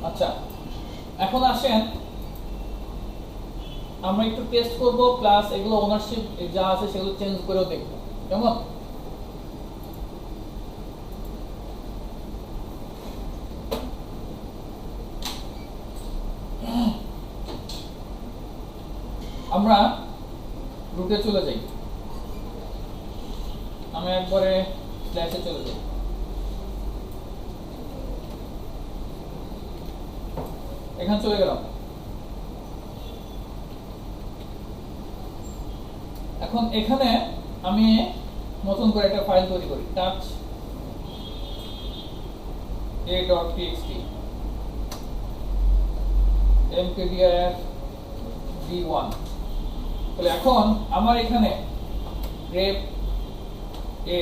আচ্ছা, এখন আসেন আমরা একটু টেস্ট করব, প্লাস এগুলো ওনারশিপ যা আছে সেগুলো চেঞ্জ করেও দেখব। কেমন? আমরা রুটে চলে যাই, আমি একবারে স্ল্যাশে চলে যাই। এখানে চলে গেলাম। এখন এখানে আমি নতুন করে একটা ফাইল তৈরি করি, টাচ a.txt mkdir v1। তাহলে এখন আমার এখানে grep a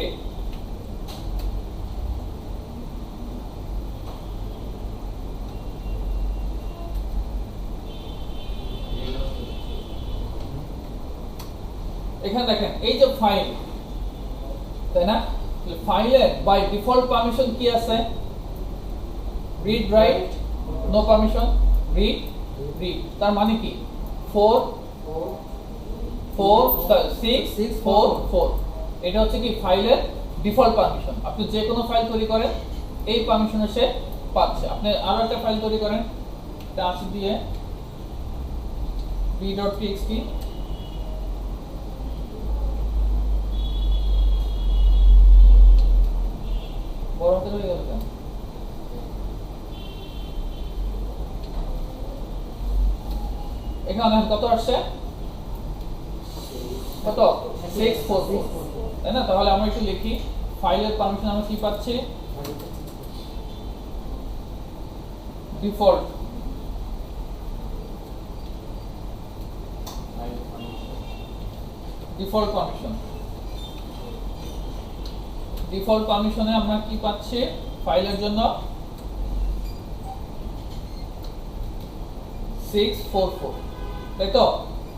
এখানে দেখেন এই যে ফাইল, তাই না? ফাইলের বাই ডিফল্ট পারমিশন কি আছে? Read write, no permission, read read. তার মানে কি 4 6 4 4, এটা হচ্ছে কি ফাইলের ডিফল্ট পারমিশন। আপনি যে কোনো ফাইল তৈরি করেন এই পারমিশনে সে পাচ্ছে। আপনি আরো একটা ফাইল তৈরি করেন টাচ দিয়ে b.txt, বড় হাতে হয়ে গেল কেন? এখানে কত আসছে? কত? 644, তাই না? তাহলে আমরা একটু লিখি ফাইলের পারমিশন আমরা কি পাচ্ছি? Default permission. ডিফল্ট পারমিশনে আমরা কি পাচ্ছি ফাইলের জন্য? 644, তাই তো?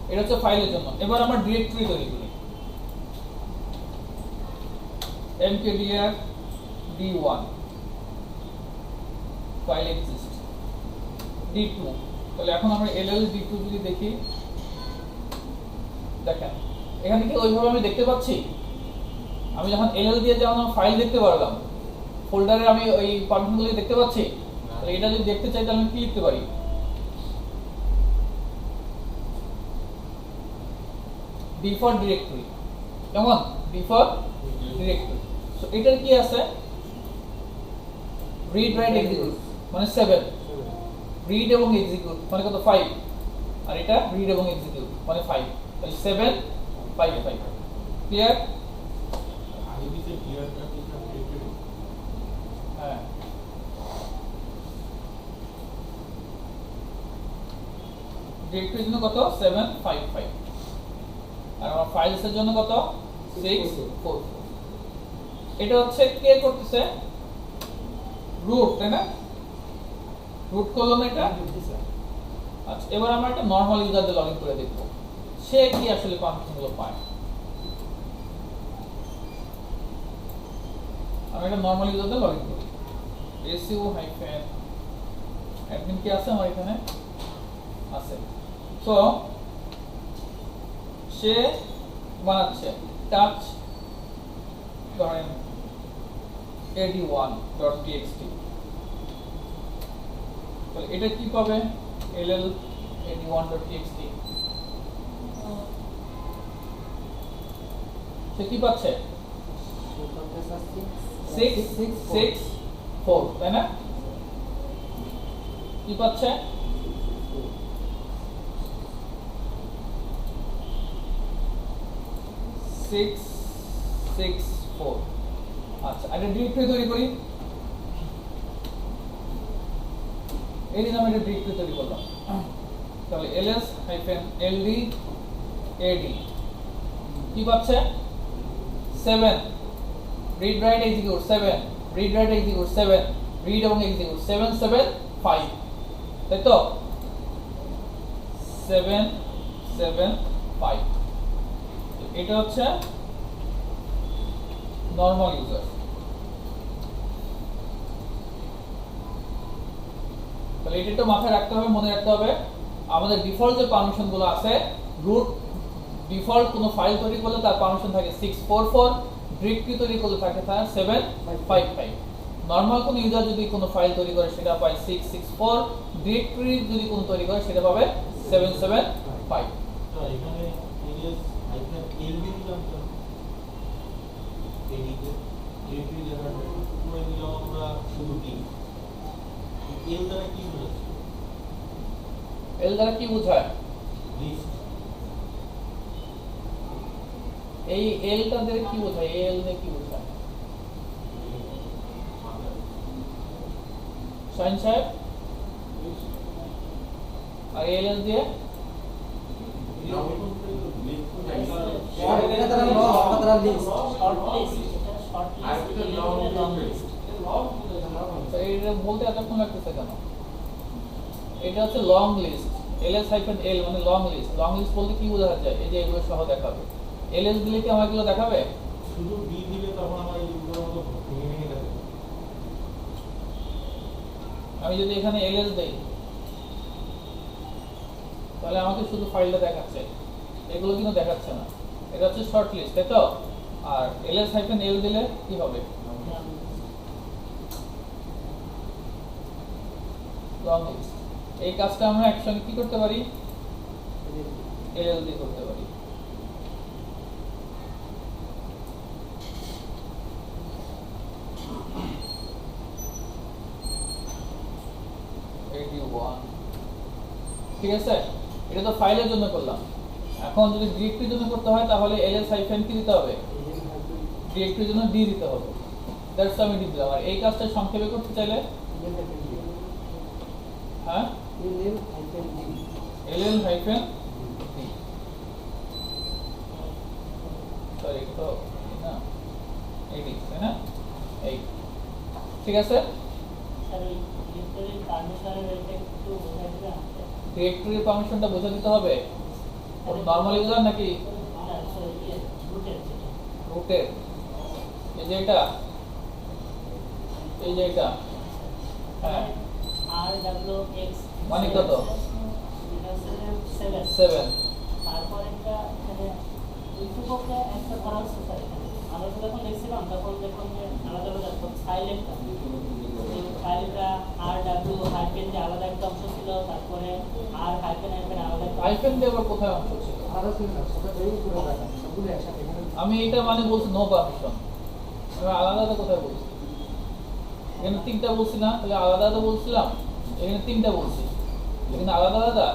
এটা হচ্ছে ফাইলের জন্য। এবার আমরা ডিরেক্টরি তৈরি করি, mkdir d1 file exist d2। তাহলে এখন আমরা ll d2 যদি দেখি, দেখেন এখানে কি ওইভাবে আমি দেখতে পাচ্ছি? আমি যখন ll দিয়ে যেমন ফাইল দেখতে পারলাম, ফোল্ডারে আমি ওই পারমিশনগুলো দেখতে পাচ্ছি। তাহলে এটা যদি দেখতে চাই তাহলে আমি কি লিখতে পারি? Default directory. কেমন? Default directory. সো এটার কি আছে? রিড রাইট এক্সিকিউট মানে 7, রিড এবং এক্সিকিউট মানে কত? 5, আর এটা রিড এবং এক্সিকিউট মানে 5। তাহলে 7 5 5। ক্লিয়ার? হ্যাঁ, ডিরেক্টরির জন্য কত? 7 5 5, আর আমার ফাইলসের জন্য কত? 6 4 4। এটা হচ্ছে কে করতেছে? রুট, তাই না? রুট করলো না এটা? আচ্ছা, এবার আমরা একটা নরমাল ইউজারদের লগইন করে দেখব সে কি আসলে পারমিশনগুলো পায়। আমি একটা নরমাল ইউজারদের লগইন করি, su-admin কি আছে আমার এখানে? আছে। তো সে বানাচ্ছে টাচ ধরেন ad1.txt। তাহলে এটা কি পাবে? ll ad1.txt। সে কি পাচ্ছে? 664, তাই না? কি পাচ্ছে? 664। আচ্ছা, একটা ডিরেক্টরি তৈরি করি। এই যে আমি একটা ডিরেক্টরি তৈরি করলাম, তাহলে ls-ld ad কি পাচ্ছে? 7, read write execute 7, read write execute 7, read এবং এক্সিকিউট 7 7 5, তাই তো? 7 7 5। এটা হচ্ছে নরমাল ইউজার। তাহলে এটা একটু মাথায় রাখতে হবে, মনে রাখতে হবে আমাদের ডিফল্ট যে পারমিশন গুলো আছে, রুট ডিফল্ট কোনো ফাইল তৈরি করলে তার পারমিশন থাকে 644, ডিরেক্টরি তৈরি করলে থাকে তার 755। নরমাল কোন ইউজার যদি কোনো ফাইল তৈরি করে সেটা পায় 664, ডিরেক্টরি যদি কোনো তৈরি করে সেটা পাবে 775। তো এখানে এলিয়াস আইকন এল দিয়ে দিলাম তো এডিতে ডিরেক্টরি জায়গাটা পুরো দিলাম আমরা শুধু কি এল দ্বারা কি বোঝাচ্ছে? এল দ্বারা কি বোঝায়? লিস্ট। এই এলটা দিয়ে কি বোঝায়? এল দিয়ে কি বোঝায় শাইন সাহেব? আর এল এল দিয়ে এটা বলতে এতক্ষণ লাগতেছে কেন? এটা হচ্ছে লং লিস্ট, ls হাইফেন এল মানে লং লিস্ট। লং লিস্ট বলতে কি বোঝানো যায়? এই যে এগুলো সহ দেখাবে। ls দিলে কি আমাকে এগুলো দেখাবে? শুধু ডি দিলে তখন আমার এই এগুলোর মতো ভেঙে ভেঙে যাবে। আমি যদি এখানে ls দেই তাহলে আমাকে শুধু ফাইলটা দেখাচ্ছে, এগুলো কিন্তু দেখাচ্ছে না। এটা হচ্ছে শর্ট লিস্ট, তাই তো? আর ls হাইফেন এল দিলে কি হবে? Long list. এই কাজটা আমরা একসঙ্গে কি করতে পারি? ll দিয়ে করতে পারি। ঠিক আছে, এটা তো ফাইলের জন্য করলাম। এখন যদি ডিরেক্টরির জন্য করতে হয় তাহলে ls হাইফেন কি দিতে হবে? ডিরেক্টরির জন্য d দিতে হবে। দ্যাটস আমি দি দিলাম। আর এই কাজটা সংক্ষেপে করতে চাইলে হ্যাঁ ll হাইফেন d। সরি তো না এডি তাই না? এই ঠিক আছে। স্যার এই ডিরেক্টরির পারমিশনের এটা একটু বোঝাই দিবেন? ডিরেক্টরির পারমিশনটা বোঝা দিতে হবে নরমাল ইউজার নাকি না স্যার এই রুটের যেটা রুটের? এই যে এটা, এই যে এটা, হ্যাঁ rwx মানে কত? এটা হচ্ছে 7 7। তারপর একটা এখানে ইনফোকে একটা করা হচ্ছে স্যার। এখানে আমরা যখন দেখছিলাম তখন দেখলাম যে আলাদা আলাদা ফাইল একটা এই ফাইলটা rw হাইফেন যে আলাদা একটা অংশ ছিল, তারপরে r হাইফেন হাইফেন আলাদা একটা হাইফেন দিয়ে আবার কোথায় অংশ ছিল? আরো ছিল না, সেটা বের করে রাখা সবগুলো একসাথে এখানে। আমি এটা মানে বলছি নো পারমিশন। আমি আলাদা আলাদা কোথায় বলছি? এখানে তিনটা বলছি না? তাহলে আলাদা আলাদা বলছিলাম, এখানে তিনটা বলছি, এখানে আলাদা আলাদা।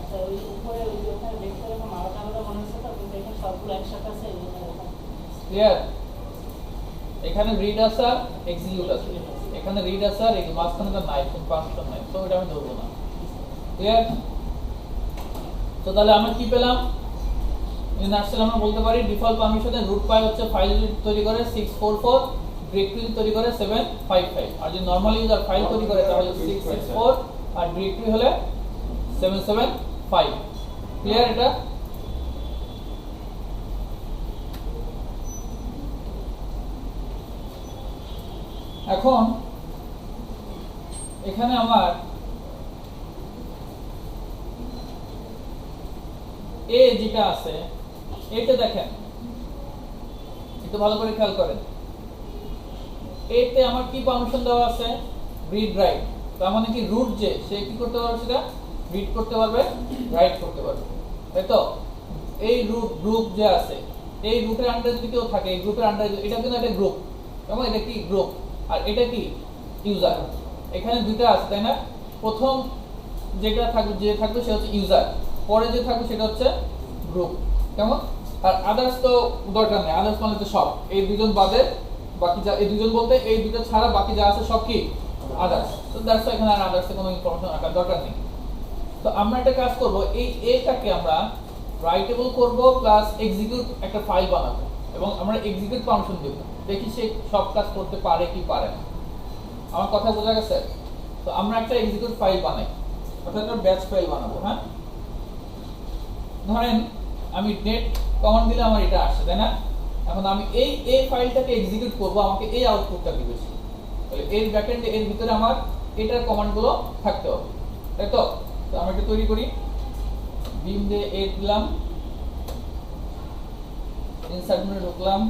আচ্ছা ওই উপরে ওই ওখানে দেখতে এরকম আলাদা আলাদা মনে হচ্ছে তো, কিন্তু এখানে সবগুলো একসাথে আছে এই জন্য এরকম। ক্লিয়ার? এখানে রিড আছে আর এক্সিকিউট আছে। এখানে রিড আছে আর এই মাঝখানেটা নাই, কোনো পারমিশন নাই, তো এটা আমি ধরবো না। ক্লিয়ার? তো তাহলে আমরা কি পেলাম? আসলে আমরা বলতে পারি ডিফল্ট পারমিশনে রুট পাই হচ্ছে ফাইল তৈরি করে 644, ডিরেক্টরি তৈরি করে 755। আর যদি নরমাল ইউজার ফাইল তৈরি করে তাহলে 664 আর ডিরেক্টরি হলে 775। ক্লিয়ার এটা? এখন এখানে আমার এ যেটা আছে এটা দেখেন, একটু ভালো করে খেয়াল করেন। এতে আমার কি পারমিশন দেওয়া আছে? Read right. তার মানে কি রুট যে সে কি করতে পারবে? সেটা রিড করতে পারবে, রাইট করতে পারবে, তাই তো? এই রুট গ্রুপ যে আছে, এই রুটের আন্ডারে যদি কেউ থাকে, এই গ্রুপের আন্ডারে, এটা কিন্তু একটা গ্রুপ, এবং এটা কি গ্রুপ, আর এটা কি ইউজার। এখানে দুইটা আছে তাই না? প্রথম যেটা থাকবে, যে থাকবে সে হচ্ছে ইউজার, পরে যে থাকবে সেটা হচ্ছে গ্রুপ। কেমন? আর আদার্স তো দরকার নেই, আদার্স মানে তো সব, এই দুজন বাদে বাকি যা, এই দুজন বলতে এই দুটো ছাড়া বাকি যা আছে সব কি আদার্স। তো দ্যাটস এখানে আর আদার্স কোনো ইনফরমেশন রাখার দরকার নেই। তো আমরা একটা কাজ করব, এই এটাকে আমরা রাইটেবল করব প্লাস এক্সিকিউট একটা ফাইল বানাবো, এবং আমরা এক্সিকিউট পারমিশন দেব, দেখি সে সব কাজ করতে পারে কি পারে না। আমার কথা বোঝা গেছে? তো আমরা একটা এক্সিকিউট ফাইল বানাই, অর্থাৎ একটা ব্যাচ ফাইল বানাবো। হ্যাঁ, ধরেন আমি নেট কমান্ড দিলে আমার এটা আসছে তাই না? এখন আমি এই ফাইলটাকে এক্সিকিউট করব, আমাকে এই আউটপুটটা দিবে। তাহলে এর ব্যাকএন্ডে এর ভিতরে আমার এটার কমান্ডগুলো থাকতে হবে, তাই তো? তো আমরা এটা তৈরি করি, বিম দিয়ে 8 দিলাম, ইনসার্ট মেনু ঢুকলাম,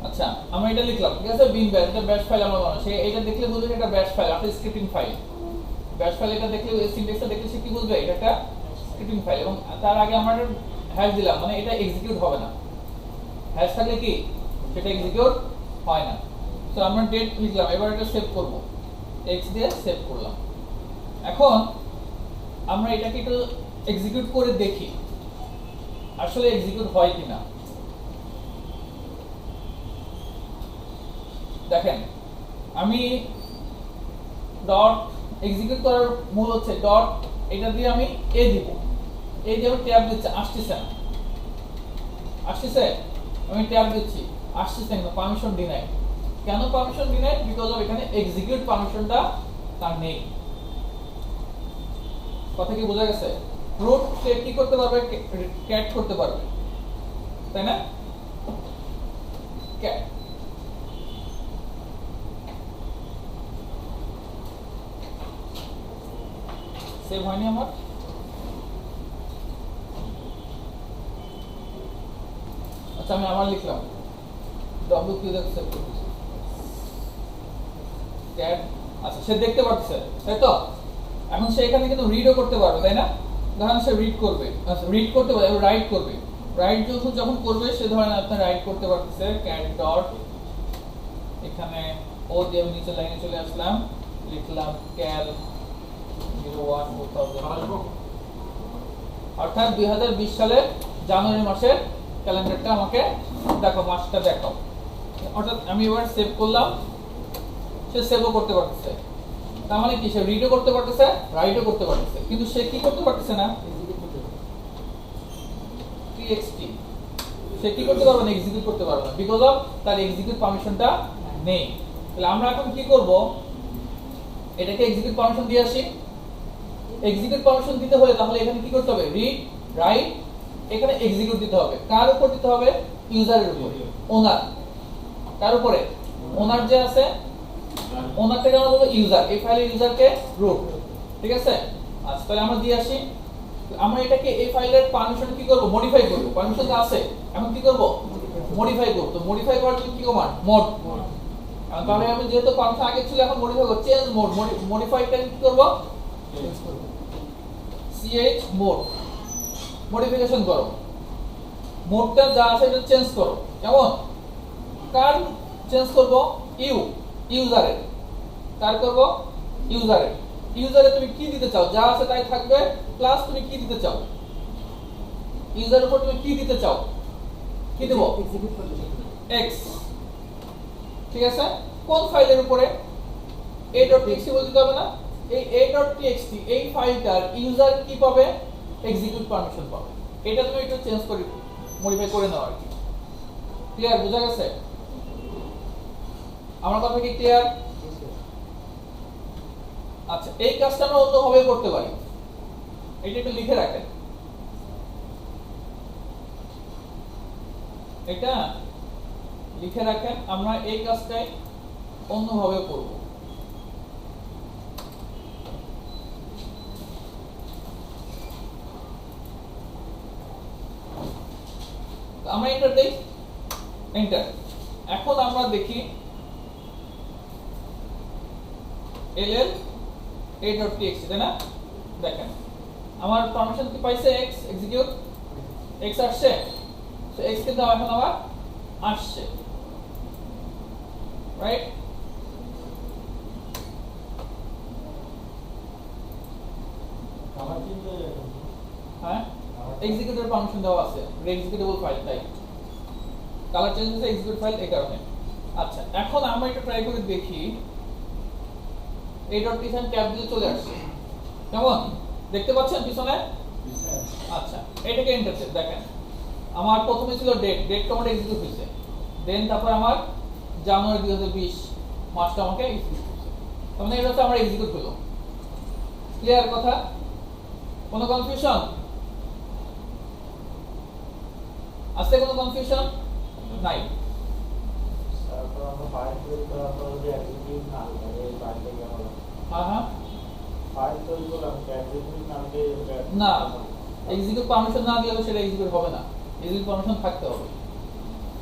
আচ্ছা আমরা এটা লিখলাম, ঠিক আছে? বিন ব্যাশ, এটা ব্যাশ ফাইল আমরা বানাবো। সে এটা দেখলে বুঝবে এটা ব্যাশ ফাইল, একটা স্ক্রিপ্টিং ফাইল। ব্যাশ ফাইল এটা দেখলে, এই সিনট্যাক্সটা দেখলে সে কি বুঝবে? এটা একটা স্ক্রিপ্টিং ফাইল। এবং তার আগে আমরা একটা হ্যাশ দিলাম, মানে এটা এক্সিকিউট হবে না। হ্যাশ থাকলে কি সেটা এক্সিকিউট হয় না। তো আমরা ডেট লিখলাম, এবার এটা সেভ করব, এক্স দিয়ে সেভ করলাম। এখন আমরা এটাকে একটু এক্সিকিউট করে দেখি আসলে এক্সিকিউট হয় কিনা। দেখেন, আমি ডট এক্সিকিউট করার মূল হচ্ছে ডট, এটা দিয়ে আমি এ দিব, এই দিয়ে আমি ট্যাব দিচ্ছি, আসতেছে না, আসতেছে, আমি ট্যাব দিচ্ছি, আসতেছে না, পারমিশন ডিনাই। কেন পারমিশন ডিনাই? বিকজ অফ এখানে এক্সিকিউট পারমিশনটা তার নেই। কথা কি বোঝা গেছে? রুট সে কি করতে পারবে? ক্যাট করতে পারবে, তাই না? ক্যাট সেভ হয়নি আমার। আচ্ছা আমি আবার লিখলাম, ডব্লিউ কিউ দিয়ে সেভ করতেছি, ক্যাট। আচ্ছা সে দেখতে পাচ্ছে, তাই তো? এখন সে এখানে কিন্তু রিডও করতে পারবে, তাই না? ধরেন সে রিড করবে, আচ্ছা রিড করতে পারবে, রাইট করবে। রাইট যখন করবে সে ধরেন আপনি রাইট করতে পারতেছে, ক্যাট ডট, এখানে ও দিয়ে আমি নিচে লাইনে চলে আসলাম, লিখলাম ক্যাল 01/2000, অর্থাৎ 2020 সালের জানুয়ারি মাসের ক্যালেন্ডারটা আমাকে দেখো, মাসটা দেখাও। অর্থাৎ আমি এবার সেভ করলাম, সে সেভও করতে পারতেছে। তার মানে কি সে রিডও করতে পারতেছে, রাইটও করতে পারতেছে, কিন্তু সে কি করতে পারতেছে না? txt সে কি করতে পারবে না? এক্সিকিউট করতে পারবে না, বিকজ অফ তার এক্সিকিউট পারমিশনটা নেই। তাহলে আমরা এখন কি করব? এটাকে এক্সিকিউট পারমিশন দিয়ে আসি। এক্সিকিউট পারমিশন দিতে হলে তাহলে এখানে কি করতে হবে? রিড, রাইট, এখানে এক্সিকিউট দিতে হবে। কার উপর দিতে হবে? ইউজারের উপর, ওনার। কার উপরে? ওনার যে আছে, ওনার থেকে আমরা বলবো ইউজার, এই ফাইলের ইউজারকে রুট, ঠিক আছে? আচ্ছা তাহলে আমরা দিয়ে আসি। আমরা এটাকে এই ফাইলের পারমিশন কি করব? মডিফাই করব। পারমিশন তো আছে, এখন কি করব? মডিফাই করব। তো মডিফাই করার জন্য কি কমান্ড? মোড। তাহলে আমি যেহেতু পারমিশন আগে ছিল, এখন মডিফাই করব, চেঞ্জ মোড। মডিফাইটা কি করব? ch মোড, মডিফিকেশন করো, মোডটা যা আছে এটা চেঞ্জ করো। কেমন? কার চেঞ্জ করব? ইউজারের। কার করব? ইউজারের। ইউজারে তুমি কি দিতে চাও? যা আছে তাই থাকবে, প্লাস তুমি কি দিতে চাও? ইউজারের উপর তুমি কি দিতে চাও? কি দেব? এক্সিকিউট করতে x, ঠিক আছে? কোন ফাইলের উপরে? a.txt বলতে হবে না? এই a.txt এই ফাইলটার ইউজার কি পাবে? এক্সিকিউট পারমিশন পাবে। এটা তুমি একটু চেঞ্জ করে মডিফাই করে নাও আর কি। ক্লিয়ার? বোঝা গেছে আমার কথা কি? ক্লিয়ার? আচ্ছা এই কাজটা আমরা অন্যভাবে করতে পারি, এটা একটু লিখে রাখেন। এটা লিখে রাখেন, আমরা এই কাজটাই অন্যভাবে করব। আমরা এন্টার দেই, এন্টার। এখন আমরা দেখি ll a.txt, তাই না? দেখেন আমার পারমিশন কি পাইছে? x এক্সিকিউট, x আসছে, তো x কিন্তু এখন আবার আসছে, রাইট? আমার চিন্তা এখন হ্যাঁ এক্সিকিউটের পারমিশন দেওয়া আছে, এক্সিকিউটেবল ফাইল, তাই কালার চেঞ্জ হয়েছে এক্সিকিউট ফাইল, এই কারণে। আচ্ছা এখন আমরা এটা ট্রাই করে দেখি, a.txt ট্যাব দিয়ে চলে আসছে, কেমন দেখতে পাচ্ছেন পিছনে? আচ্ছা এটাকে এন্টার দেন, দেখেন আমার প্রথমে ছিল ডেট কমান্ড এক্সিকিউট হয়েছে, দেন তারপর আমার জানুয়ারি 2020 মাসটা আমাকে এক্সিকিউট করছে। তার মানে এটা হচ্ছে আমার এক্সিকিউট হলো। ক্লিয়ার কথা? কোনো কনফিউশন আছে? কোনো কনফিউশন নাই? তারপর আমরা ফাইল তৈরি করার পর যদি এক্সিকিউট না হয় এই ফাইলটা কি হলো? হ্যাঁ হ্যাঁ, ফাইল তৈরি করলাম এক্সিকিউট না হলে না এক্সিকিউট পারমিশন না দিলে সেটা এক্সিকিউট হবে না, এক্সিকিউট পারমিশন থাকতে হবে।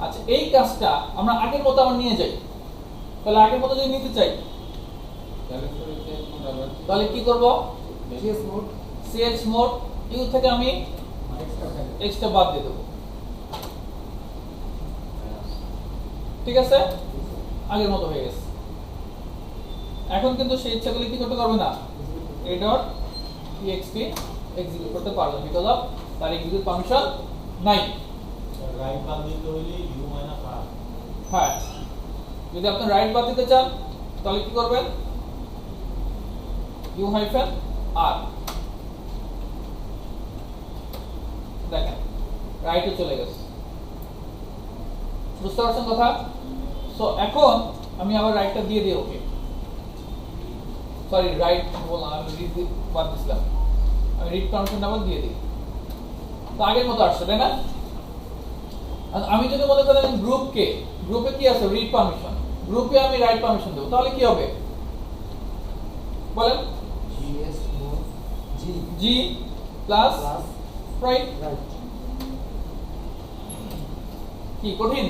আচ্ছা, এই কাজটা আমরা আগের মতো আবার নিয়ে যাই। তাহলে আগের মতো যদি নিতে চাই তাহলে কি করব? CS mode ch mode U থেকে আমি এক্সট্রা বাদ দিয়ে দেবো। ঠিক আছে, আগের মতো হয়ে গেছে। এখন কিন্তু সেই ইচ্ছাগুলি কি করতে পারবে না, a.txt এক্সিকিউট করতে পারবে, বিকজ অফ তার এক্সিকিউট পারমিশন নাই। রাইট বাদ দিতে হইলে ইউ মাইনাস আর। হ্যাঁ, যদি আপনি রাইট বাদ দিতে চান তাহলে কি করবেন? u-r, দেখেন রাইটে চলে গেছে। বুঝতে পারছেন কথা? সো এখন আমি আবার রাইটটা দিয়ে দিই ওকে, সরি রাইট বললাম, আমি রিড বাদ দিছিলাম, আমি রিড পারমিশন আবার দিয়ে দিই। তো আগের মতো আসছে, তাই না? আর আমি যদি মনে করেন গ্রুপে কি আছে? রিড পারমিশন, গ্রুপে আমি রাইট পারমিশন দেবো, তাহলে কি হবে বলেন? GS mode G plus plus right. Right. কি কঠিন?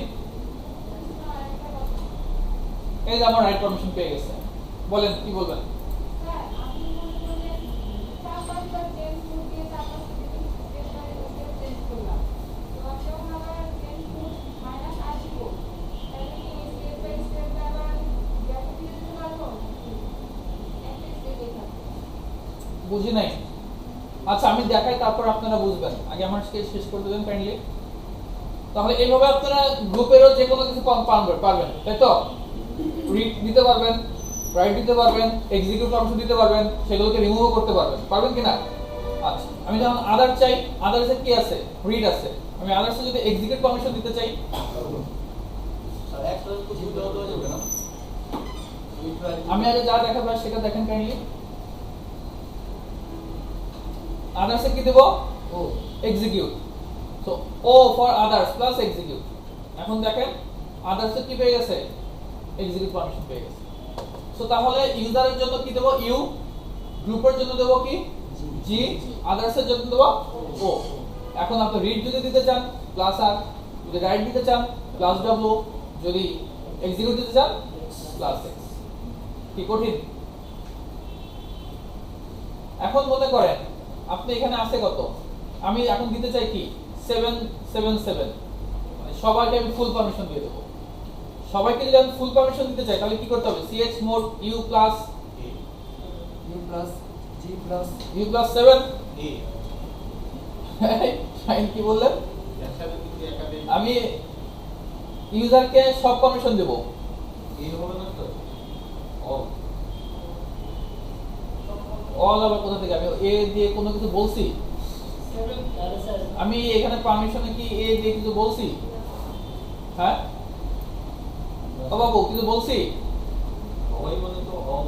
এই যে আমার রাইট পারমিশন পেয়ে গেছে। বলেন কি বলবেন? বুঝি নাই। আচ্ছা আমি দেখাই, তারপর আপনারা বুঝবেন। আগে আমার শেষ করতে দেন কাইন্ডলি। তাহলে এইভাবে আপনারা গ্রুপেরও যে কোনো কিছু পারবেন, তাই তো? রিড দিতে পারবেন, রাইট দিতে পারবেন, এক্সিকিউট পারমিশন দিতে পারবেন, সেগুলোকে রিমুভও করতে পারবেন, পারবেন কিনা? আচ্ছা, আমি যখন আদার চাই, আদার্সে কি আছে? রিড আছে। আমি আদার্সে যদি এক্সিকিউট পারমিশন দিতে চাই, আর একটা তো সুবিধা হতে যাবে না। আমি আগে যা দেখাবো সেটা দেখেন কাইন্ডলি। আদার্সে কি দেব? O execute. So O for others plus execute. এখন দেখেন আদার্সে কি পেয়ে গেছে? এক্সিকিউট পারমিশন পেয়ে গেছে। সো তাহলে ইউজারের জন্য কি দেব? ইউ, গ্রুপের জন্য দেব কি? জি, আদার্সের জন্য দেব ও। এখন আপনি রিড যদি দিতে চান প্লাস আর, যদি রাইট দিতে চান প্লাস ডব্লিউ, যদি এক্সিকিউট দিতে চান প্লাস এক্স। কি কঠিন? এখন মনে করেন আপনি এখানে আছে কত? আমি এখন দিতে চাই কি 777, মানে সবাইকে আমি ফুল পারমিশন দিয়ে দেবো। সবাইকে যদি আমি ফুল পারমিশন দিতে চাই তাহলে কি করতে হবে? ch mode u plus U plus G plus u plus 7। এ ফাইন, কি বললেন? একসাথে কিন্তু একাধিক আমি ইউজারকে সব পারমিশন দেব। এই হবে না তো? অল আবার কোথা থেকে? আমি এ দিয়ে কোনো কিছু বলছি? তাহলে স্যার আমি এখানে পারমিশনে কি এ দিয়ে কিছু বলছি? হ্যাঁ ও বাবু, কিছু বলছি? সবাই মানে তো অল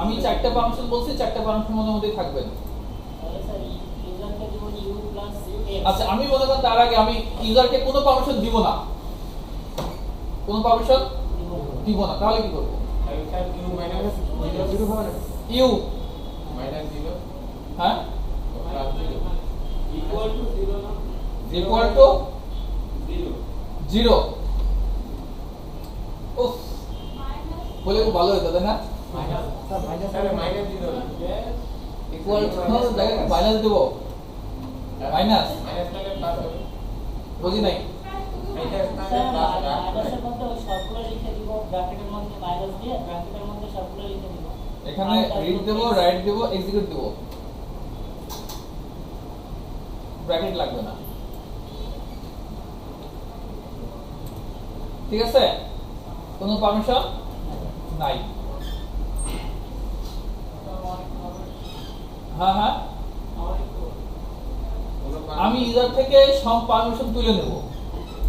আমি 4টা পারমিশন বলছি, 4টা পারমিশনের মধ্যেই থাকবেন। তাহলে স্যার ইউজারকে দিব ইউ প্লাস আচ্ছা, আমি মনে করেন তার আগে আমি ইউজারকে কোনো পারমিশন দিব না, কোনো পারমিশন দিব না, তাহলে কি করব? ইউ মাইনাস 0 হবে না? ইউ মাইনাস 0 হ্যাঁ প্লাস 0 ইকুয়াল টু 0 না? Equal to 0 0। উফ, বলে খুব ভালো হতো, তাই না? মাইনাস স্যার মাইনাস তাহলে মাইনাস 0 না? ইকুয়াল টু দেখেন মাইনাস দেব, মাইনাস মাইনাস টাকে প্লাস হবে। বুঝি নাই। মাইনাস টাকে স্যার প্লাস মাইনাসের মধ্যে ওই সবগুলো লিখে দিব, ব্র্যাকেটের মধ্যে মাইনাস দিয়ে ব্র্যাকেটের মধ্যে সবগুলো লিখে দিব। এখানে রিড দেব, রাইট দেব, এক্সিকিউট দেব, ব্র্যাকেট লাগবে না। ঠিক আছে, কোনো পারমিশন নাই। হ্যাঁ হ্যাঁ, কোনো আমি ইউজার থেকে সব পারমিশন তুলে নেব,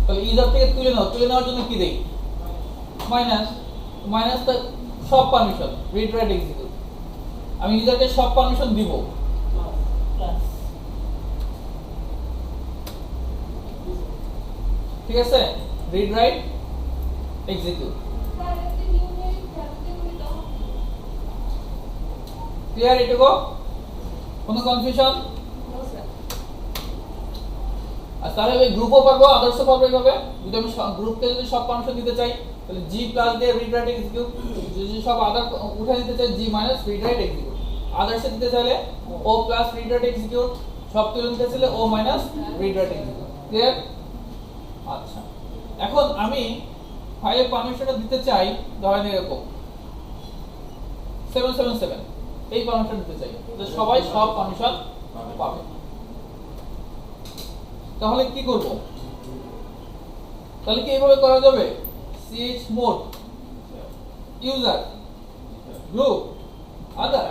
তাহলে ইউজার থেকে তুলে নেওয়ার জন্য কি দেই? মাইনাস সব পারমিশন, রিড রাইট এক্সিকিউট। আমি ইউজারকে সব পারমিশন দিব, প্লাস ঠিক আছে, রিড রাইট এক্সিকিউট। ক্লিয়ার এটুকু? কোনো কনফিউশন? আর তাহলে আমি গ্রুপও পারবো, আদার্সও পারবো এইভাবে। যদি আমি গ্রুপকে যদি সব পারমিশন দিতে চাই তাহলে জি প্লাস দিয়ে রিড রাইট এক্সিকিউট, যদি সব আদার উঠে দিতে চাই G minus read write execute, আদার্সে দিতে চাইলে O plus read write execute, সব তুলে নিতে চাইলে O minus read write execute. Clear? আচ্ছা, এখন আমি ফাইলে পারমিশনটা দিতে চাই ধরেন এরকম 777, এই পারমিশন দিতে চাই যে সবাই সব পারমিশন পাবে। তাহলে কি করব? তাহলে কি এইভাবে করা যাবে? chmod user group other।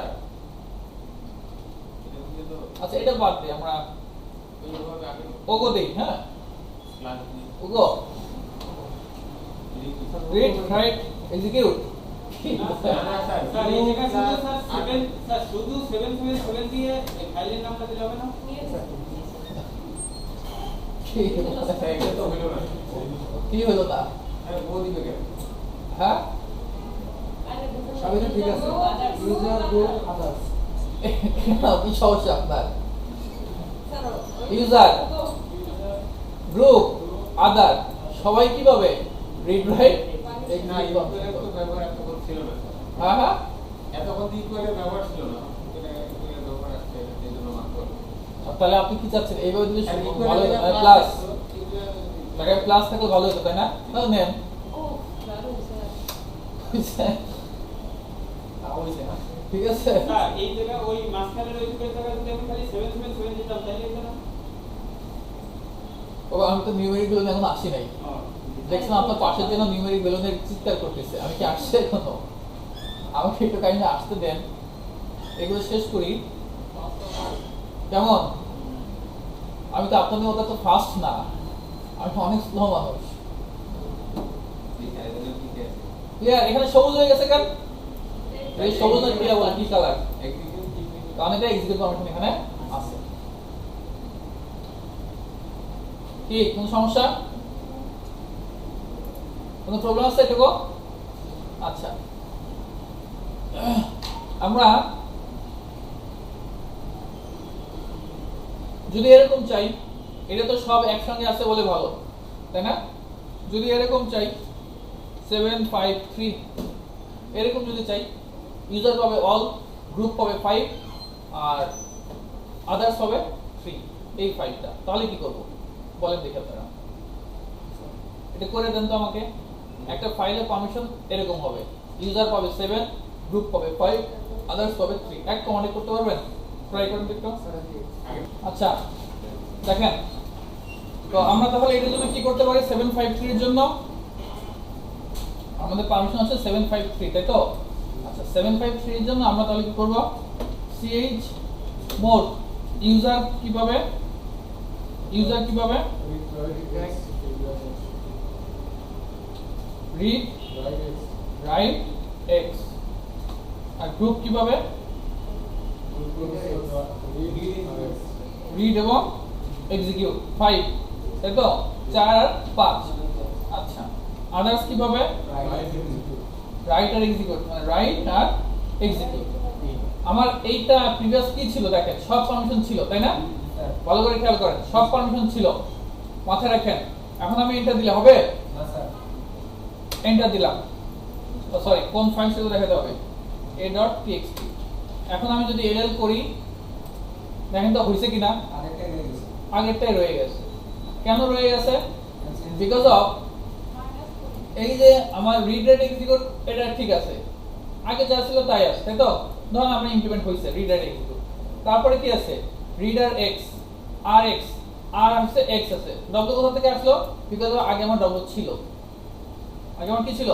আচ্ছা, এটা বাদ দিই, আমরা ওগো দেই। হ্যাঁ, ওগো read write execute। স্যার এই জায়গায় শুধু 777 দিয়ে এই ফাইলের নামটা দিলে হবে না? কি হলো তা? হ্যাঁ, সবই তো ঠিক আছে, ইউজার গ্রুপ আদার্স। কি সমস্যা আপনার? ইউজার গ্রুপ আদার সবাই কিভাবে রিড রাইট? হ্যাঁ হ্যাঁ, তাহলে আপনি কি চাচ্ছেন? এইভাবে দিলে ভালো প্লাস জায়গায় প্লাস থাকলে ভালো হতো, তাই না? তাহলে নেন, ঠিক আছে। স্যার এই জায়গা ওই মাঝখানের ওই দুটো জায়গা যদি আমি খালি 777 দিতাম তাহলে হতো না? ও আমি তো নিউমেরিক বেলুন এখন আসি নাই, দেখছেন আপনার পাশের জন্য নিউমেরিক বেলুনের চিৎকার করতেছে। আমি কি আসছে এখনো? আমাকে একটু কাইন্ডলি আসতে দেন, এগুলো শেষ করি। কেমন? আমি তো আপনাদের মতো তো ফাস্ট না, আমি তো অনেক স্লো মানুষ। ক্লিয়ার? এখানে সবুজ হয়ে গেছে কেন? এই সবুজ না ক্লিয়ার বলে কি কালার? কারণ এটা এক্সিকিউট পারমিশন এখানে আছে। কি কোনো সমস্যা? কোনো প্রবলেম আছে এটুকু? আচ্ছা, আমরা যদি এরকম চাই, এটা তো সব একসঙ্গে আছে বলে ভালো, তাই না? যদি এরকম চাই 753 এরকম যদি চাই, ইউজার পাবে অল, গ্রুপ পাবে 5 আর আদার্স পাবে 3, এই 5টা, তাহলে কি করব বলেন দেখি আপনারা। এটা করে দেন তো আমাকে। একটা ফাইলের পারমিশন এরকম হবে, ইউজার পাবে 7, গ্রুপ পাবে 5, আদার্স পাবে 3। এক কমান্ডে করতে পারবেন? ট্রাই করুন একটু। আচ্ছা, দেখেন তো আমরা তাহলে এটার জন্য কি করতে পারি? 753 এর জন্য আমাদের পারমিশন আছে 753, তাই তো? আচ্ছা, 753 এর জন্য আমরা তাহলে কি করব? chmod ইউজার কিভাবে read write x আর গ্রুপ কিভাবে? read এবং execute 5, তাই তো? 4 আর 5। আচ্ছা, আদার্স কিভাবে? রাইট আর এক্সিকিউট, মানে রাইট আর এক্সিকিউট। আমার এইটা প্রিভিয়াস কি ছিল দেখেন, সব পারমিশন ছিল, তাই না? ভালো করে খেয়াল করেন, সব পারমিশন ছিল, মাথায় রাখেন। এখন আমি এন্টার দিলে হবে? না স্যার, এন্টার দিলাম, সরি কোন ফাইল সেটা দেখাতে হবে, a.txt। এখন আমি যদি এলএল করি, দেখেন তো হইছে কিনা? আগেরটাই রয়ে গেছে। কেন রয়ে গেছে? বিকজ অফ এই যে আমার রিড রাইট এক্সিকিউট, এটা ঠিক আছে, আগে যা ছিল তাই আছে, তাই তো? ধরুন আমরা ইমপ্লিমেন্ট হইছে রিড রাইট এক্সিকিউট, তারপরে কি আছে? রিডার এক্স আর হচ্ছে এক্স আছে। ডব্লিউ কোথা থেকে আসলো? বিকজ আগে আমার ডব্লিউ ছিল, আগে আমার কি ছিল?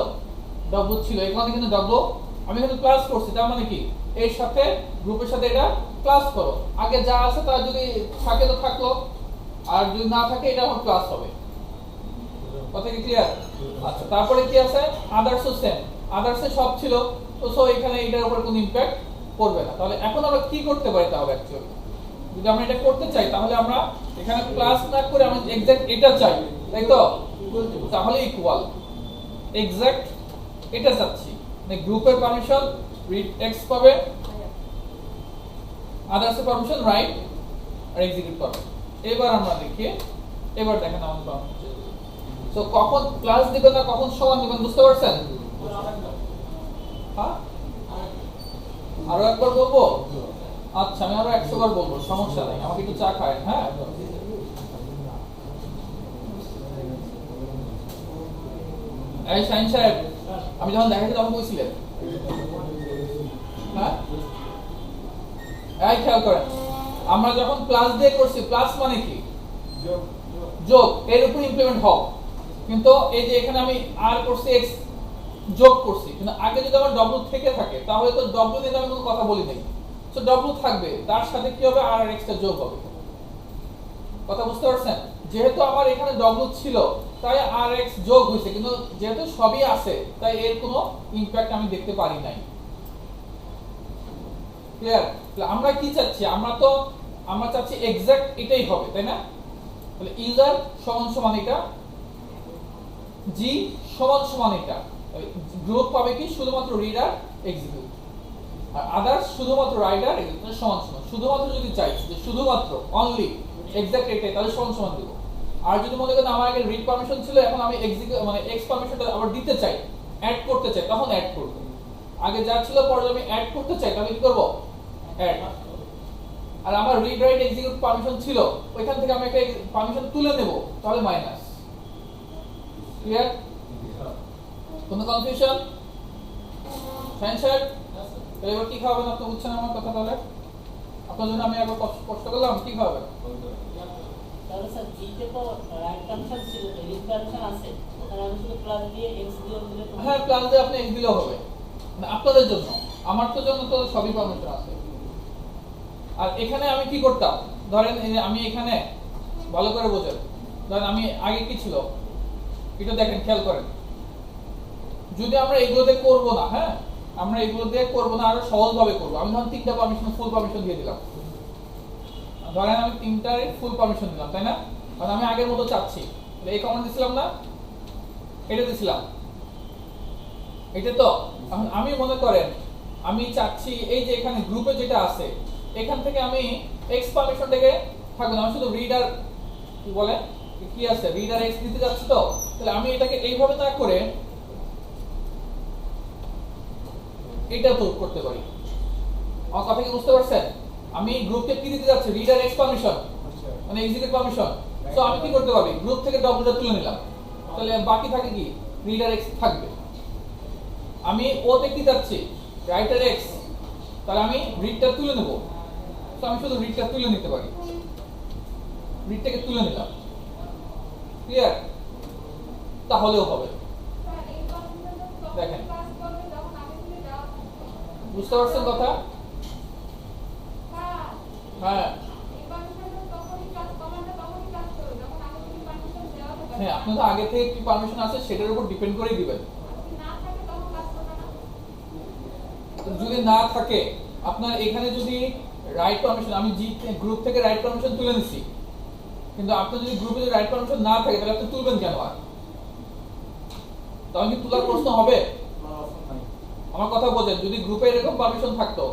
ডব্লিউ ছিল। এখানে কিন্তু ডব্লিউ আমি এখানে ক্লাস করছি, তার মানে কি এর সাথে গ্রুপের সাথে এটা ক্লাস করো, আগে যা আছে তা যদি থাকে তো থাকলো, আর যদি না থাকে এটা আমার প্লাস হবে। কথা কি ক্লিয়ার? আচ্ছা, তারপরে কি আছে? আদার্স সেম, আদার্সে সব ছিল, তো সো এখানে এটার উপর কোনো ইমপ্যাক্ট পড়বে না। তাহলে এখন আমরা কি করতে পারি তাহলে অ্যাকচুয়ালি? যদি আমরা এটা করতে চাই তাহলে আমরা এখানে প্লাস না করে আমরা এক্সাক্ট এটা চাই, তাই তো? তাহলে ইকুয়াল এক্সাক্ট এটা চাচ্ছি, মানে গ্রুপের পারমিশন রিড এক্স পাবে, আদার্সের পারমিশন রাইট আর এক্সিকিউট পাবে। এবার আমরা দেখি, এবার দেখেন আমাদের পারমিশন। তো কখন প্লাস দিবেন না কখন সমান দিবেন বুঝতে পারছেন? হ্যাঁ, আরো একবার বলবো? আচ্ছা, আমি আরো 100 বার বলবো, সমস্যা নেই, আমাকে একটু চা খায়। হ্যাঁ, এই শাহিন সাহেব, আমি যখন দেখাচ্ছি তখন বলছিলেন, হ্যাঁ এই খেয়াল করেন, আমরা যখন প্লাস দিয়ে করছি, প্লাস মানে কি? যোগ, এর উপর ইমপ্লিমেন্ট হোক। কিন্তু এই যে এখানে আমি আর করছি এক্স যোগ করছি, কিন্তু আগে যদি আমার ডব্লিউ থেকে থাকে তাহলে তো ডব্লিউ নিয়ে আমি কোনো কথা বলি নাই, তো ডব্লিউ থাকবে, তার সাথে কি হবে? আর এক্সটা যোগ হবে। কথা বুঝতে পারছেন? যেহেতু আমার এখানে ডব্লিউ ছিল তাই আর এক্স যোগ হয়েছে, কিন্তু যেহেতু সবই আছে তাই এর কোনো ইমপ্যাক্ট আমি দেখতে পারি নাই। ক্লিয়ার? আমরা কি চাচ্ছি? আমরা চাচ্ছি এক্সাক্ট এটাই হবে, তাই না? তাহলে ইউজার সমান সমান এটা, জি সমান সমান এটা, গ্রুপ পাবে কি? শুধুমাত্র রিড আর এক্সিকিউট, আর আদার্স শুধুমাত্র রাইট আর এক্সিকিউট সমান সমান। শুধুমাত্র যদি চাই যে শুধুমাত্র অনলি এক্সাক্ট এটাই, তাহলে সমান সমান দেব। আর যদি মনে করেন আমার আগে রিড পারমিশন ছিল, এখন আমি এক্সিকিউট মানে এক্স পারমিশনটা আবার দিতে চাই, অ্যাড করতে চাই, তখন অ্যাড করব। আগে যা ছিল পরে আমি অ্যাড করতে চাই, তাহলে কি করব? অ্যাড। আর আমার রিড রাইট এক্সিকিউট পারমিশন ছিল, ওইখান থেকে আমি একটা পারমিশন তুলে নেব, তাহলে মাইনাস। ক্লিয়ার? কোনো কনফিউশন? ফাইন স্যার, এবার কি খাওয়াবেন আপনি? বুঝছেন আমার কথা? তাহলে আপনার জন্য আমি একবার কষ্ট করলাম, কি খাওয়াবেন? তাহলে স্যার জিতে তো রাইট পারমিশন ছিল, রিড পারমিশন আছে, তাহলে আমি শুধু প্লাস দিয়ে এক্স দিয়ে দিলে তো? হ্যাঁ, প্লাস দিয়ে আপনি এক্স দিলেও হবে, মানে আপনাদের জন্য। আমার তো জন্য তো সবই পারমিশন আছে। আর এখানে আমি কি করতাম? ধরেন এই যে আমি এখানে ভালো করে বোঝেন, ধরেন আমি আগে কি ছিল এটা দেখেন, খেয়াল করেন। যদি আমরা এগুলোতে করব না, হ্যাঁ আমরা এগুলো দিয়ে করবো না, আরো সহজ ভাবে করবো। আমি ধরেন 3টা পারমিশন ফুল পারমিশন দিয়ে দিলাম, ধরেন আমি 3টার ফুল পারমিশন দিলাম, তাই না? কারণ আমি আগের মতো চাচ্ছি, এই কমান্ড দিছিলাম না, এটা দিছিলাম, এটা তো। এখন আমি মনে করেন আমি চাচ্ছি এই যে এখানে গ্রুপে যেটা আছে এখান থেকে আমি এক্স পারমিশনটাকে থাকবে না, আমি শুধু রিডার কি বলে কি আছে রিডার এক্স দিতে যাচ্ছি, তো তাহলে আমি এটাকে এইভাবে না করে এটা তো করতে পারি। আমার কথা কি বুঝতে পারছেন? আমি গ্রুপকে কি দিতে যাচ্ছি? রিডার এক্স পারমিশন, মানে এক্সিকিউট পারমিশন। সো আমি কি করতে পারি? গ্রুপ থেকে ডব্লিউটা তুলে নিলাম, তাহলে বাকি থাকে কি? রিডার এক্স থাকবে। আমি ওতে কি যাচ্ছি? রাইটার এক্স, তাহলে আমি রিডটা তুলে নেব, তো আমি শুধু রিডটা তুলে নিতে পারি, রিডটাকে তুলে নিলাম। ক্লিয়ার? তাহলেও হবে। দেখেন, বুঝতে পারছেন কথা? হ্যাঁ হ্যাঁ, আপনি তো আগে থেকে কি পারমিশন আছে সেটার উপর ডিপেন্ড করেই দিবেন। যদি না থাকে আপনার এখানে, যদি রাইট পারমিশন আমি জি গ্রুপ থেকে রাইট পারমিশন তুলে নিছি, কিন্তু আপনার যদি গ্রুপে যদি রাইট পারমিশন না থাকে তাহলে আপনি তুলবেন কেন? আর তখন কি তোলার প্রশ্ন হবে? আমার কথা বোঝেন। যদি গ্রুপে এরকম পারমিশন থাকতো,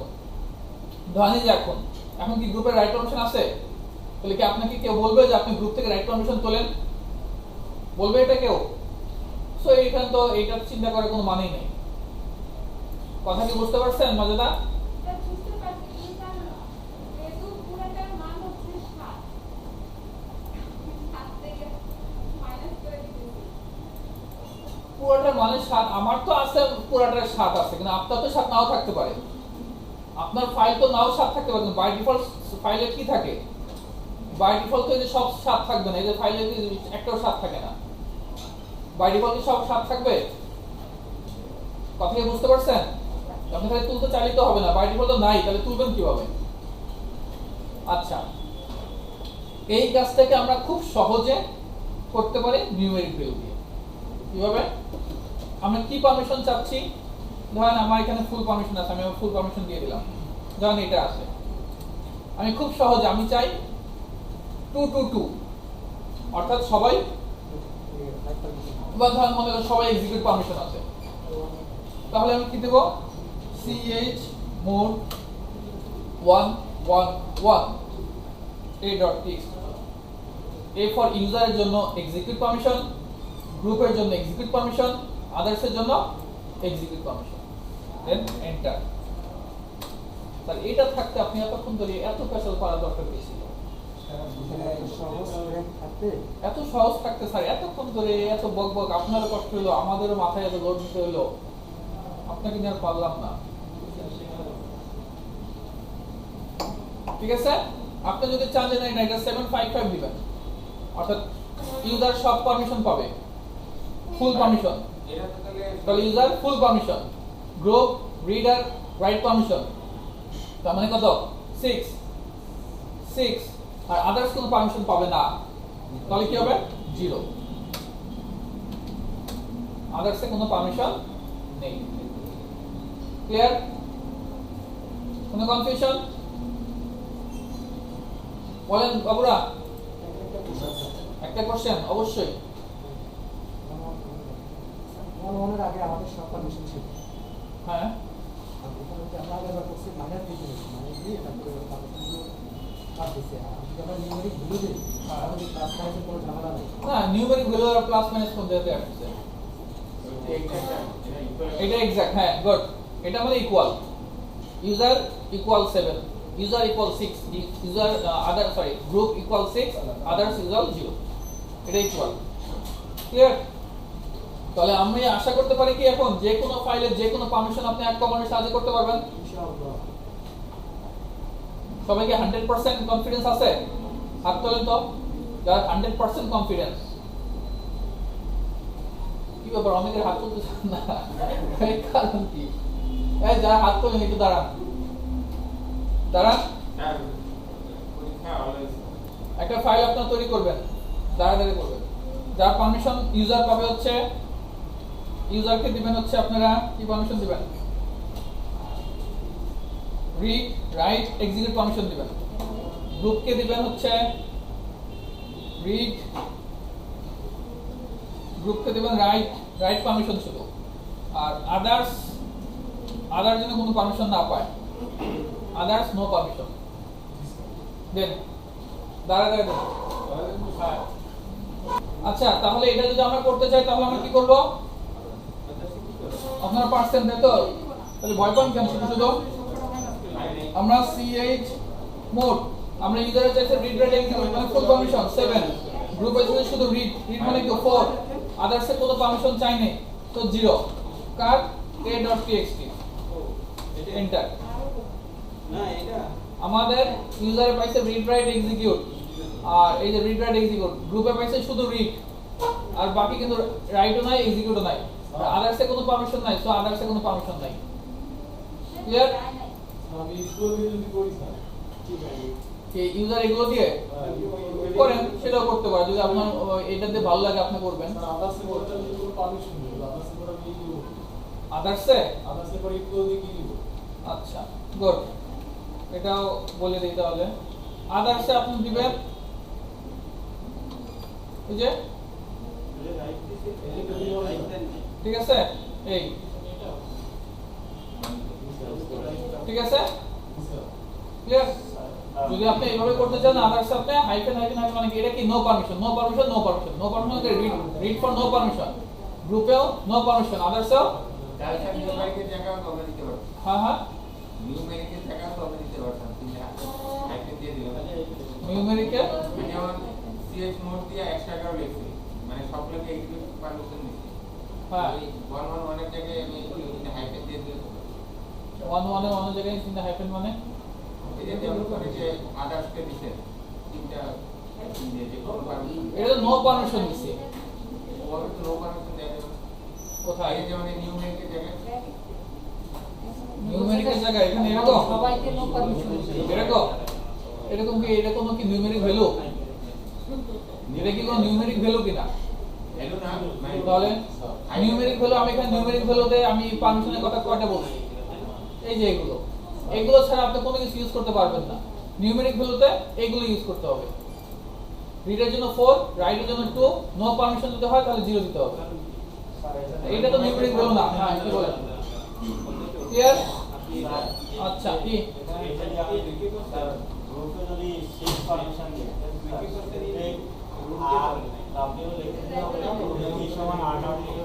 ধরেন যে এখন এখন কি গ্রুপে রাইট পারমিশন আছে, তাহলে কি আপনাকে কেউ বলবে যে আপনি গ্রুপ থেকে রাইট পারমিশন তোলেন? বলবে এটা কেউ? সো এইখানে তো এইটা চিন্তা করার কোনো মানেই নেই। কথা কি বুঝতে পারছেন মজাদা? পুরোটার মানে 7, আমার তো আছে পুরোটার 7 আছে, কিন্তু আপনার তো 7 নাও থাকতে পারে, আপনার ফাইল তো নাও 7 থাকতে পারে। বাই ডিফল্ট ফাইলে কি থাকে? বাই ডিফল্ট তো এই যে সব 7 থাকবে না, এই যে ফাইলে একটাও 7 থাকে না। বাই ডিফল্ট কি সব 7 থাকবে? কথা কি বুঝতে পারছেন? আপনি তাহলে তুলতে চাইলে তো হবে না, বাই ডিফল্ট তো নাই, তাহলে তুলবেন কিভাবে? আচ্ছা, এই কাজটাকে আমরা খুব সহজে করতে পারি নিউমেরিক ভ্যালু দিয়ে। কিভাবে? আমরা কি পারমিশন চাচ্ছি, ধরেন আমার এখানে ফুল পারমিশন আছে, আমি ফুল পারমিশন দিয়ে দিলাম। ধরেন এটা আছে, আমি খুব সহজে আমি চাই 2 to 2, অর্থাৎ সবাই, বা ধরেন মনে করো সবাই এক্সিকিউট পারমিশন আছে, তাহলে আমি কি দেব? chmod 111 a.txt, a ফর ইউজারের জন্য এক্সিকিউট পারমিশন, গ্রুপের জন্য এক্সিকিউট পারমিশন, আদার্সের জন্য এক্সিকিউট পারমিশন, দেন এন্টার। তাহলে এটা থাকতে আপনি এতক্ষণ ধরে এত স্পেশাল করার দরকার কি ছিল? এত সহজ থাকতে স্যার এতক্ষণ ধরে এত বকবক, আপনারও কষ্ট হলো, আমাদেরও মাথায় এত লোড নিতে হলো, আপনাকে নিয়ে আর পারলাম না। ঠিক আছে, আপনি যদি চান যে না এটা 755 দিবেন, অর্থাৎ ইউজার সব পারমিশন পাবে, ফুল পারমিশন, এটা তো তাহলে user full permission, group reader write permission, তার মানে কত? 6 আর আদার্স কোনো পারমিশন পাবে না, তাহলে কি হবে? 0। আদার্সে কোনো পারমিশন নেই। ক্লিয়ার? কোনো কনফিউশন? বলেন বাবুরা। একটা কোশ্চেন অবশ্যই। মনের আগে আমাদের সব পারমিশন ছিল, হ্যাঁ, আর ওখানে যে আমরা ব্যবহার করছি মাইনাস দিয়ে দিয়ে তারপরে পারমিশনগুলো কাট দিচ্ছে। আর যদি আমরা নিউমেরিক ভ্যালু দিই তাহলে ক্লাস সাইজে কোনো ঝামেলা নেই। না নিউমেরিক ভ্যালু আর প্লাস মাইনাস কোন জায়গাতে আসছে? এটা এক্সাক্ট, হ্যাঁ গুড। এটা মানে equal, user equal 7, user equal 6, user other sorry group equal 6, others equal 0, এটা ইকুয়াল। ক্লিয়ার? তাহলে আমি আশা করতে পারি কি এখন যে কোনো ফাইলের যে কোনো পারমিশন আপনি এক কমান্ডের সাহায্যে করতে পারবেন? ইনশাআল্লাহ। সবাইকে 100% কনফিডেন্স আছে? হাত তোলেন তো যার 100% কনফিডেন্স। কি ব্যাপার অনেকের হাত তুলতে না, এই কারণ কি? এই যারা হাত তোলেন একটু দাঁড়ান, দাঁড়ান। পরীক্ষা অলওয়েজ একটা ফাইল আপনারা তৈরি করবেন, দাঁড়াদাঁড়ি করবেন। যার পারমিশন ইউজার পাবে হচ্ছে, ইউজারকে দিবেন হচ্ছে আপনারা কি পারমিশন দিবেন? রিড রাইট এক্সিকিউট পারমিশন দিবেন। গ্রুপকে দিবেন হচ্ছে রিড, গ্রুপকে দিবেন রাইট পারমিশন শুধু, আর আদার্স যেন কোনো পারমিশন না পায়, আদার্স নো পারমিশন দেন। দাঁড়াদাঁড়ি দেন। হ্যাঁ, আচ্ছা তাহলে এটা যদি আমরা করতে চাই তাহলে আমরা কি করব? আপনারা পারছেন তাই তো? তাহলে ভয় পান কেন? শুধু আমরা chmod, আমরা ইউজারের চাইছে রিড রাইট এক্সিকিউট মানে ফুল পারমিশন 7, গ্রুপে যদি শুধু রিড মানে কি 4, আদার্সে কোনো পারমিশন চাই নাই তো 0, কার a.txt এন্টার। না এটা আমাদের ইউজারে পাইছে রিড রাইট এক্সিকিউট, আর এই যে রিড রাইট এক্সিকিউট, গ্রুপে পাইছে শুধু রিড, আর বাকি কিন্তু রাইটও নাই এক্সিকিউটও নাই, আদার্সে কোনো পারমিশন নাই, সো আদার্সে কোনো পারমিশন নাই। ক্লিয়ার? আমি স্কুল যদি করি স্যার ঠিক আছে এই ইউজার এগুলো দিয়ে করেন, সেটাও করতে পারে যদি আপনার এটাতে ভালো লাগে আপনি করবেন। আদার্সে করতে যদি কোনো পারমিশন নেই আদার্সে করে আমি কি করব? আদার্সে আদার্সে করে ইকুয়াল দিয়ে কি দিব? আচ্ছা গুড, এটাও বলে দিই তাহলে। আদার্সে আপনি দিবেন এই যে, ঠিক আছে এই, ঠিক আছে ক্লিয়ার? যদি আপনি এইভাবে করতে চান আদার্স আপনি হাইফেন মানে কি? এটা কি no permission read for no permission, গ্রুপেও নো পারমিশন, আদার্সেও নিউমেরিকের জায়গাও তো আমরা দিতে পারতাম। হ্যাঁ নিউমেরিকের জায়গাও তো আমরা দিতে পারতাম, কিন্তু হাইফেন দিয়ে দিলাম। নিউমেরিক্যাল যেমন chmod দিয়ে এক্সট্রা করে লিখছি, মানে সবগুলোকে এক্সিকিউট পারমিশন দিচ্ছি। হ্যাঁ, ওই 111 এর জায়গায় আমি হাইফেন দিয়ে দিলাম। 1 1 জায়গায় চিন্তা হাইফেন মানে এই যে যেমন করে যে আদার্সকে দিছে তিনটা দিয়ে যে কোনো পারমিশন, এটা তো নো পারমিশন দিছে। ওভাবে তো নো পারমিশন দেয়া যাবে না। কোথায়? এই যেমন নিউমেরিকের জায়গায় নিউমেরিক্যাল জায়গায় এখানে এরকম সবাইকে নো পারমিশন দিচ্ছে। এরকম কি? এটা কোনো কি নিউমেরিক ভ্যালু? এটা কি কোনো নিউমেরিক ভ্যালু কিনা? ভ্যালু না তাহলে নিউমেরিক ভ্যালু, আমি এখানে নিউমেরিক ভ্যালুতে আমি পারমিশনের কথা কয়টা বলছি? এই যে এগুলো ছাড়া আপনি কোনো কিছু ইউজ করতে পারবেন না। নিউমেরিক ভ্যালুতে এগুলো ইউজ করতে হবে। রিডের জন্য 4, রাইটের জন্য 2, নো পারমিশন দিতে হয় তাহলে 0 দিতে হবে। এটা তো নিউমেরিক ভ্যালু না। হ্যাঁ, কি বলেন? ক্লিয়ার? আচ্ছা, কি গ্রুপে যদি 6 পারমিশন দিয়ে আর আপনি লিখতে হবে কি সমান 8 লিখে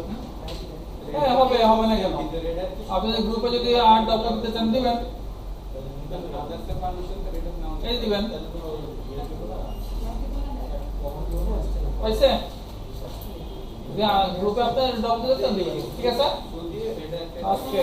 হ্যাঁ হবে না কেন? আপনি গ্রুপে যদি 8 ডবল দিতে চান দিবেন, এই দিবেন। হইছে? গ্রুপে আপনি ডবল দিতে চান দিবেন, ঠিক আছে? আজকে